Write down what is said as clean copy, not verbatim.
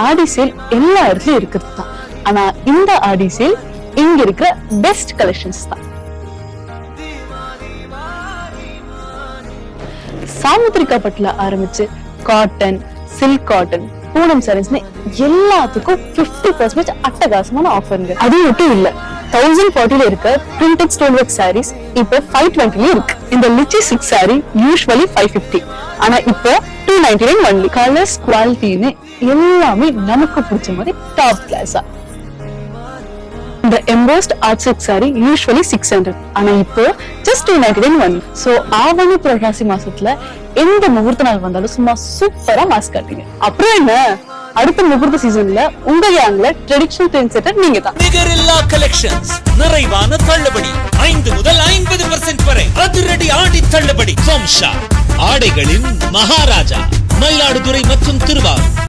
ஆடி sale எல்லா இடத்துலயும் இருக்கிறது தான். ஆனா இந்த ஆடி சேல் இங்க இருக்கிற பெஸ்ட் கலெக்ஷன்ஸ் தான். சாமுத்திரிகா பட்டுல ஆரம்பிச்சு காட்டன், சில்க் காட்டன், பூனம் சாரீஸ்னு எல்லாத்துக்கும் 50% அட்டகாசமான ஆஃபருங்க. அது மட்டும் இல்ல, 1040 இருக்க பிரிண்டட் ஸ்டோன் ஒர்க் சாரீஸ் இப்போ 520 இருக்கு. இந்த லிச்சி சில்க் சாரி யூஸ்வலி 550, ஆனா இப்போ 299 ஒன்லி. கலர்ஸ், குவாலிட்டின்னு எல்லாமே நமக்கு பிடிச்ச மாதிரி டாப் கிளாஸா. இந்த embossed art silk sorry usually 600, ஆனா இப்போ ஜஸ்ட் 299 ஒன்லி. சோ ஆவணி புரட்டாசி மாசத்துல எந்த முகூர்த்த நாள் வந்தாலும் சும்மா சூப்பரா மாஸ்க் காட்டுங்க. அப்புறம் என்ன, அடுத்த முகூர்த்த சீசன்ல உங்க கேங்ல ட்ரெடிஷனல் ட்ரெண்ட் செட்டர் நீங்க தான். நிகரில்லா கலெக்ஷன்ஸ், நிறைவான தள்ளுபடி, 5 முதல் 50% வரை அதிரடி ஆடி தள்ளுபடி. வம்சா ஆடைகளின் மகாராஜா, மயிலாடுதுறை மற்றும் திருவாரூர்.